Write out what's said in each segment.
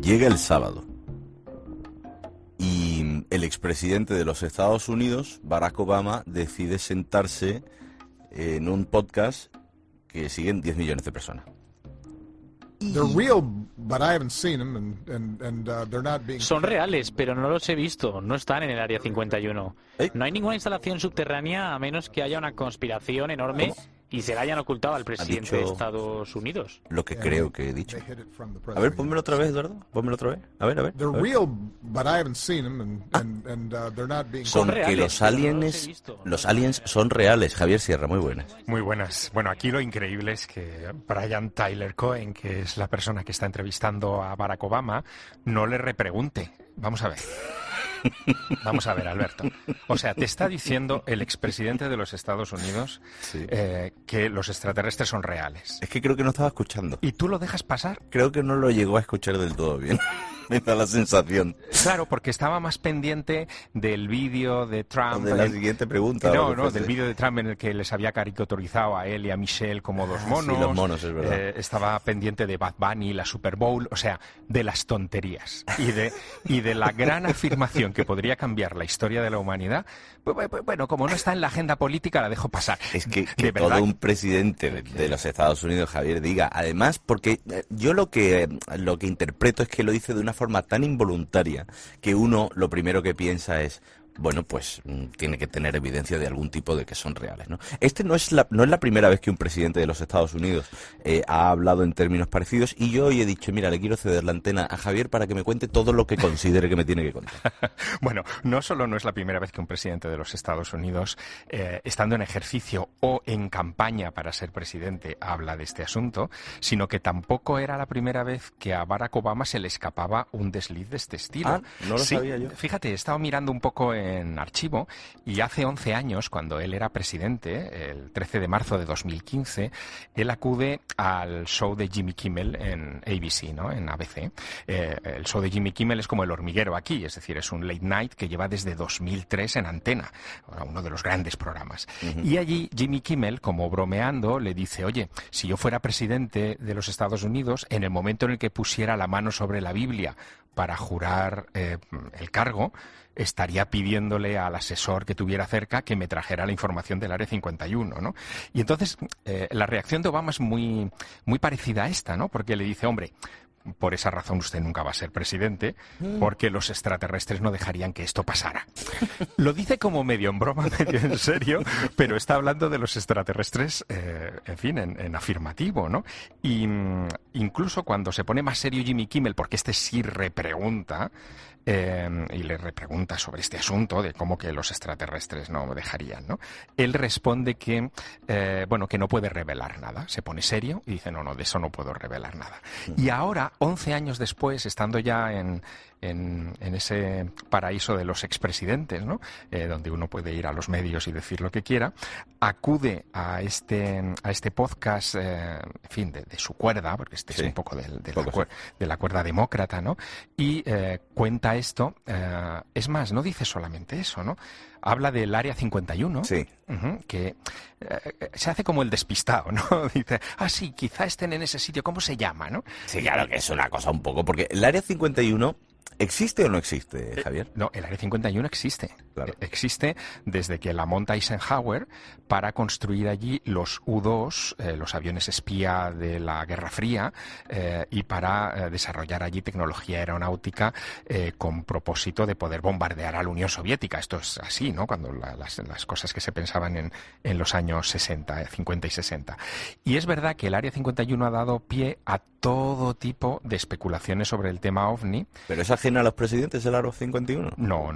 Llega el sábado y el expresidente de los Estados Unidos, Barack Obama, decide sentarse en un podcast que siguen 10 millones de personas. Son reales, pero no los he visto. No están en el Área 51. No hay ninguna instalación subterránea a menos que haya una conspiración enorme y se la hayan ocultado al presidente de Estados Unidos. Lo que creo que he dicho. A ver, pónmelo otra vez, Eduardo. Pónmelo otra vez. A ver. Son reales, que los aliens son reales. Javier Sierra, muy buenas. Muy buenas. Bueno, aquí lo increíble es que Brian Tyler Cohen, que es la persona que está entrevistando a Barack Obama, no le repregunte. Vamos a ver, Alberto. O sea, te está diciendo el expresidente de los Estados Unidos que los extraterrestres son reales. Es que creo que no estaba escuchando. ¿Y tú lo dejas pasar? Creo que no lo llegó a escuchar del todo bien. Me da la sensación. Claro, porque estaba más pendiente del vídeo de Trump. O de la siguiente pregunta. No, del vídeo de Trump en el que les había caricaturizado a él y a Michelle como dos monos. Sí, los monos, es verdad. Estaba pendiente de Bad Bunny, la Super Bowl, o sea, de las tonterías. Y de la gran afirmación que podría cambiar la historia de la humanidad. Bueno, como no está en la agenda política, la dejo pasar. Es que todo un presidente de los Estados Unidos, Javier, diga, además, porque yo lo que interpreto es que lo dice de una forma tan involuntaria que uno lo primero que piensa es, bueno, pues tiene que tener evidencia de algún tipo de que son reales, ¿no? No es la primera vez que un presidente de los Estados Unidos ha hablado en términos parecidos, y yo hoy he dicho, mira, le quiero ceder la antena a Javier para que me cuente todo lo que considere que me tiene que contar. Bueno, no solo no es la primera vez que un presidente de los Estados Unidos, estando en ejercicio o en campaña para ser presidente, habla de este asunto, sino que tampoco era la primera vez que a Barack Obama se le escapaba un desliz de este estilo. Ah, no lo sabía yo. Fíjate, he estado mirando un poco en archivo y hace 11 años, cuando él era presidente, el 13 de marzo de 2015, él acude al show de Jimmy Kimmel en ABC, ¿no? En ABC. El show de Jimmy Kimmel es como El Hormiguero aquí, es decir, es un late night que lleva desde 2003 en antena, uno de los grandes programas. Uh-huh. Y allí Jimmy Kimmel, como bromeando, le dice, oye, si yo fuera presidente de los Estados Unidos, en el momento en el que pusiera la mano sobre la Biblia para jurar el cargo, estaría pidiéndole al asesor que tuviera cerca que me trajera la información del Área 51, ¿no? Y entonces la reacción de Obama es muy, muy parecida a esta, ¿no? Porque le dice, hombre, por esa razón usted nunca va a ser presidente, porque los extraterrestres no dejarían que esto pasara. Lo dice como medio en broma, medio en serio, pero está hablando de los extraterrestres, en fin, en afirmativo, ¿no? Y incluso cuando se pone más serio Jimmy Kimmel, porque este sí repregunta, y le repregunta sobre este asunto de cómo que los extraterrestres no dejarían, ¿no? Él responde que, que no puede revelar nada. Se pone serio y dice, no, de eso no puedo revelar nada. Y ahora, 11 años después, estando ya en ese paraíso de los expresidentes, ¿no? Donde uno puede ir a los medios y decir lo que quiera, acude a este podcast, en fin, de su cuerda, porque este es un poco de la cuerda demócrata, ¿no? Y cuenta esto, es más, no dice solamente eso, ¿no? Habla del Área 51, sí. Que se hace como el despistado, ¿no? Dice, sí, quizá estén en ese sitio, ¿cómo se llama, no? Sí, claro que es una cosa un poco, porque el Área 51... ¿existe o no existe, Javier? No, el Área 51 existe. Claro. Existe desde que la monta Eisenhower para construir allí los U-2, los aviones espía de la Guerra Fría, y para desarrollar allí tecnología aeronáutica con propósito de poder bombardear a la Unión Soviética. Esto es así, ¿no? Cuando las cosas que se pensaban en los años 60, 50 y 60. Y es verdad que el Área 51 ha dado pie a todo tipo de especulaciones sobre el tema OVNI. ¿Pero es ajena a los presidentes del Área 51? No.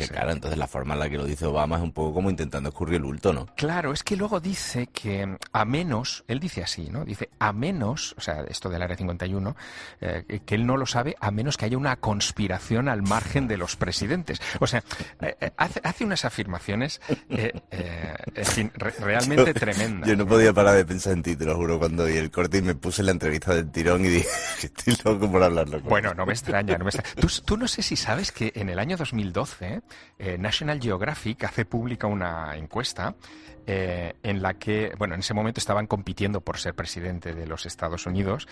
Claro, entonces la forma en la que lo dice Obama es un poco como intentando escurrir el bulto, ¿no? Claro, es que luego dice que a menos, él dice así, ¿no? Dice, a menos, o sea, esto del Área 51, que él no lo sabe a menos que haya una conspiración al margen de los presidentes. O sea, hace unas afirmaciones, en fin, realmente tremendas. Yo no podía parar de pensar en ti, te lo juro, cuando vi el corte y me puse la entrevista del tirón y dije, estoy loco por hablarlo. Bueno, no me extraña. Tú no sé si sabes que en el año 2012, National Geographic hace pública una encuesta en la que, bueno, en ese momento estaban compitiendo por ser presidente de los Estados Unidos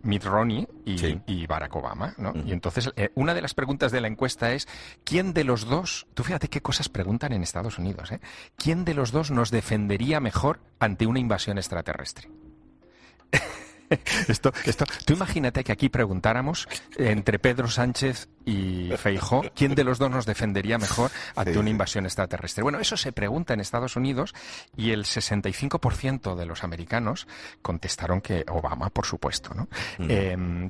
Mitt Romney y Barack Obama, ¿no? Y entonces una de las preguntas de la encuesta es ¿quién de los dos, tú fíjate qué cosas preguntan en Estados Unidos, ¿quién de los dos nos defendería mejor ante una invasión extraterrestre? Tú imagínate que aquí preguntáramos entre Pedro Sánchez y Feijóo quién de los dos nos defendería mejor ante una invasión extraterrestre. Bueno, eso se pregunta en Estados Unidos y el 65% de los americanos contestaron que Obama, por supuesto, ¿no?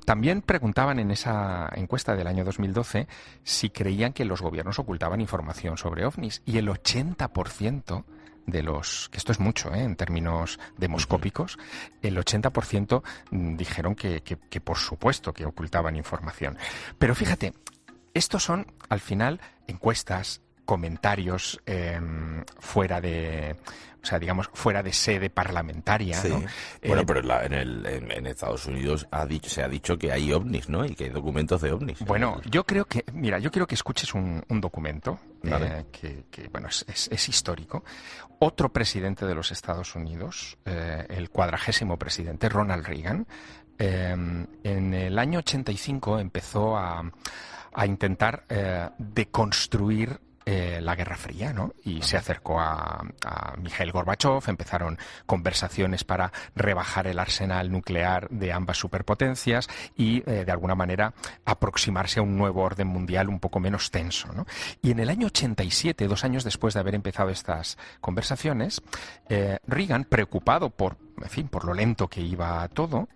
También preguntaban en esa encuesta del año 2012 si creían que los gobiernos ocultaban información sobre ovnis y el 80% de los, que esto es mucho en términos demoscópicos, el 80% dijeron que por supuesto que ocultaban información. Pero fíjate, estos son al final encuestas, comentarios fuera de, o sea, digamos, fuera de sede parlamentaria, ¿no? Bueno, pero en Estados Unidos se ha dicho que hay ovnis, ¿no? Y que hay documentos de ovnis. Bueno, yo quiero que escuches un documento que bueno, es histórico. Otro presidente de los Estados Unidos, el 40º presidente, Ronald Reagan, en el año 85 empezó a intentar deconstruir la Guerra Fría, ¿no? Y se acercó a Mikhail Gorbachev, empezaron conversaciones para rebajar el arsenal nuclear de ambas superpotencias y, de alguna manera, aproximarse a un nuevo orden mundial un poco menos tenso, ¿no? Y en el año 87, 2 años después de haber empezado estas conversaciones, Reagan, preocupado por lo lento que iba todo,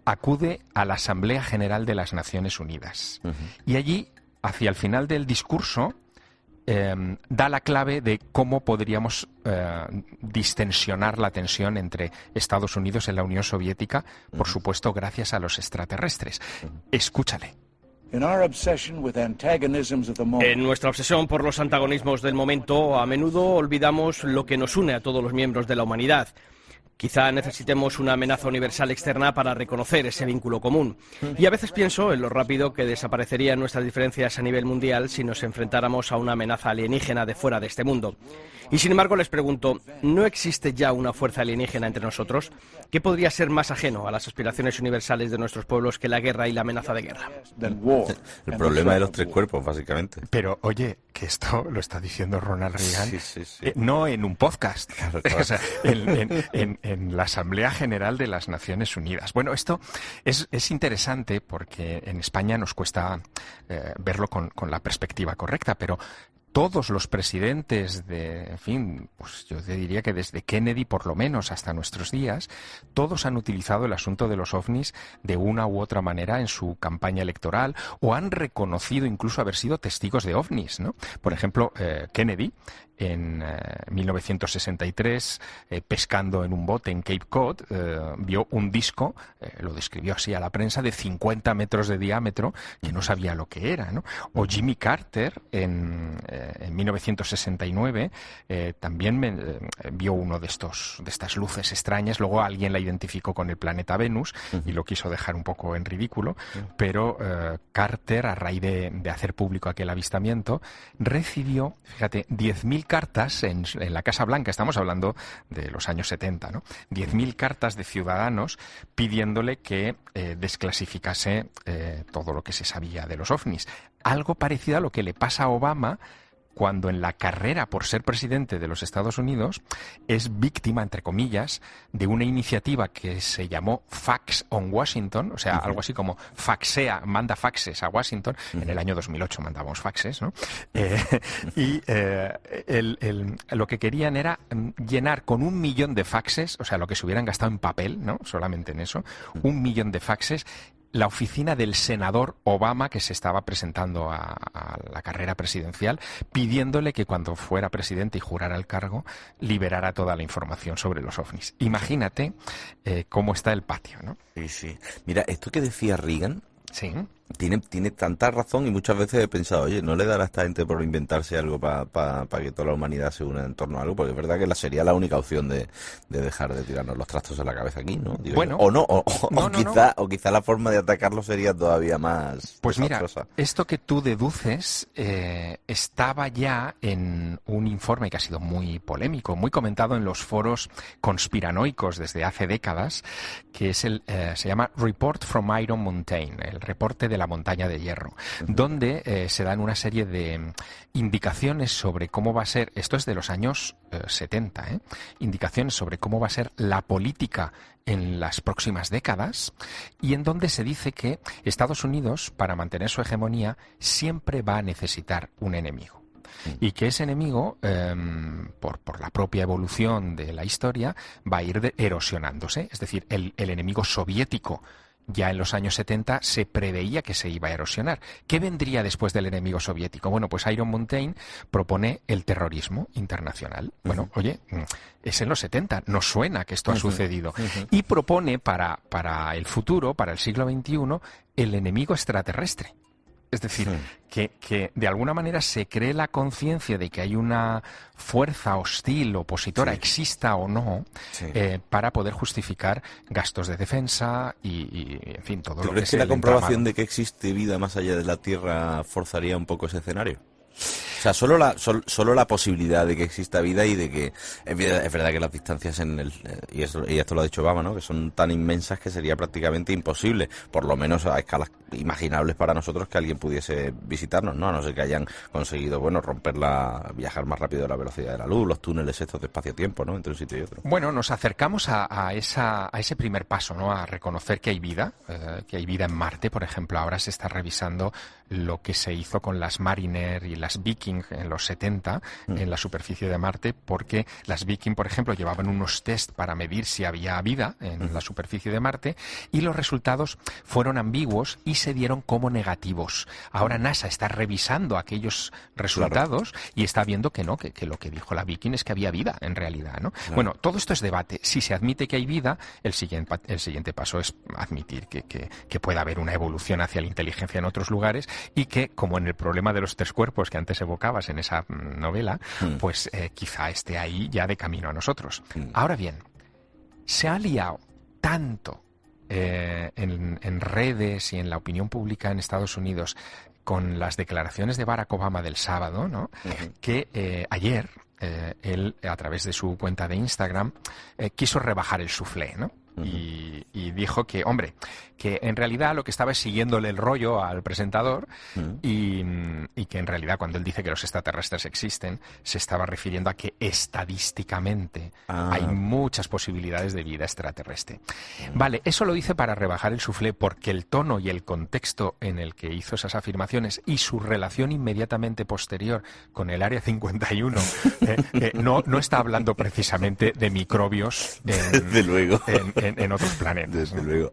acude a la Asamblea General de las Naciones Unidas. Y allí, hacia el final del discurso, da la clave de cómo podríamos distensionar la tensión entre Estados Unidos y la Unión Soviética, por supuesto, gracias a los extraterrestres. Escúchale. En nuestra obsesión por los antagonismos del momento, a menudo olvidamos lo que nos une a todos los miembros de la humanidad. Quizá necesitemos una amenaza universal externa para reconocer ese vínculo común. Y a veces pienso en lo rápido que desaparecerían nuestras diferencias a nivel mundial si nos enfrentáramos a una amenaza alienígena de fuera de este mundo. Y sin embargo les pregunto, ¿no existe ya una fuerza alienígena entre nosotros? ¿Qué podría ser más ajeno a las aspiraciones universales de nuestros pueblos que la guerra y la amenaza de guerra? El problema de los 3 cuerpos, básicamente. Pero, oye, que esto lo está diciendo Ronald Reagan, sí. no en un podcast, Claro. O sea, en la Asamblea General de las Naciones Unidas. Bueno, esto es interesante porque en España nos cuesta verlo con la perspectiva correcta, pero todos los presidentes pues yo te diría que desde Kennedy por lo menos hasta nuestros días, todos han utilizado el asunto de los ovnis de una u otra manera en su campaña electoral o han reconocido incluso haber sido testigos de ovnis, ¿no? Por ejemplo, Kennedy en 1963, pescando en un bote en Cape Cod, vio un disco, lo describió así a la prensa, de 50 metros de diámetro, que no sabía lo que era, ¿no? O Jimmy Carter en 1969 también vio uno de estas luces extrañas. Luego alguien la identificó con el planeta Venus y lo quiso dejar un poco en ridículo, pero Carter, a raíz de hacer público aquel avistamiento, recibió, fíjate, 10.000 cartas en la Casa Blanca. Estamos hablando de los años 70, ¿no? 10.000 cartas de ciudadanos pidiéndole que desclasificase todo lo que se sabía de los ovnis. Algo parecido a lo que le pasa a Obama cuando en la carrera por ser presidente de los Estados Unidos es víctima, entre comillas, de una iniciativa que se llamó Fax on Washington, o sea, algo así como manda faxes a Washington. En el año 2008 mandábamos faxes, ¿no? Lo que querían era llenar con 1 millón de faxes, o sea, lo que se hubieran gastado en papel, ¿no? Solamente en eso, 1 millón de faxes, la oficina del senador Obama, que se estaba presentando a la carrera presidencial, pidiéndole que cuando fuera presidente y jurara el cargo, liberara toda la información sobre los ovnis. Imagínate cómo está el patio, ¿no? Sí. Mira, esto que decía Reagan, sí, tiene tanta razón, y muchas veces he pensado, oye, ¿no le dará a esta gente por inventarse algo para que toda la humanidad se una en torno a algo? Porque es verdad que sería la única opción de dejar de tirarnos los trastos a la cabeza aquí, ¿no? Digo bueno, yo. O quizá la forma de atacarlo sería todavía más pues desastrosa. Mira, esto que tú deduces estaba ya en un informe que ha sido muy polémico, muy comentado en los foros conspiranoicos desde hace décadas, que es se llama Report from Iron Mountain, el reporte de la montaña de hierro, donde se dan una serie de indicaciones sobre cómo va a ser, esto es de los años 70, indicaciones sobre cómo va a ser la política en las próximas décadas, y en donde se dice que Estados Unidos, para mantener su hegemonía, siempre va a necesitar un enemigo. Y que ese enemigo, por la propia evolución de la historia, va a ir erosionándose. Es decir, el enemigo soviético ya en los años 70 se preveía que se iba a erosionar. ¿Qué vendría después del enemigo soviético? Bueno, pues Iron Mountain propone el terrorismo internacional. Bueno, oye, es en los 70, no suena que esto ha sucedido. Y propone para el futuro, para el siglo XXI, el enemigo extraterrestre. Es decir, que de alguna manera se cree la conciencia de que hay una fuerza hostil, opositora, exista o no, para poder justificar gastos de defensa y en fin, todo lo que es. ¿Tú crees que la comprobación de que existe vida más allá de la Tierra forzaría un poco ese escenario? O sea, solo la posibilidad de que exista vida y de que es verdad que las distancias y esto lo ha dicho Obama, ¿no? Que son tan inmensas que sería prácticamente imposible, por lo menos a escalas imaginables para nosotros, que alguien pudiese visitarnos, ¿no? A no ser que hayan conseguido, viajar más rápido de la velocidad de la luz, los túneles estos de espacio-tiempo, ¿no? Entre un sitio y otro. Bueno, nos acercamos a ese primer paso, ¿no? A reconocer que hay vida en Marte, por ejemplo. Ahora se está revisando lo que se hizo con las Mariner y las Viking en los 70 en la superficie de Marte, porque las Viking, por ejemplo, llevaban unos test para medir si había vida en la superficie de Marte, y los resultados fueron ambiguos y se dieron como negativos. Ahora NASA está revisando aquellos resultados y está viendo que no, que lo que dijo la Viking es que había vida en realidad, ¿no? Claro. Bueno, todo esto es debate. Si se admite que hay vida, el siguiente paso es admitir que pueda haber una evolución hacia la inteligencia en otros lugares, y que, como en el problema de los tres cuerpos que antes evocabas en esa novela, pues quizá esté ahí ya de camino a nosotros. Ahora bien, se ha liado tanto en redes y en la opinión pública en Estados Unidos con las declaraciones de Barack Obama del sábado, ¿no? Que ayer él, a través de su cuenta de Instagram, quiso rebajar el suflé, ¿no? Y dijo que, hombre, que en realidad lo que estaba es siguiéndole el rollo al presentador y que en realidad cuando él dice que los extraterrestres existen, se estaba refiriendo a que estadísticamente hay muchas posibilidades de vida extraterrestre. Vale, eso lo dice para rebajar el suflé, porque el tono y el contexto en el que hizo esas afirmaciones y su relación inmediatamente posterior con el Área 51 no está hablando precisamente de microbios desde luego. En otros planetas. Desde luego.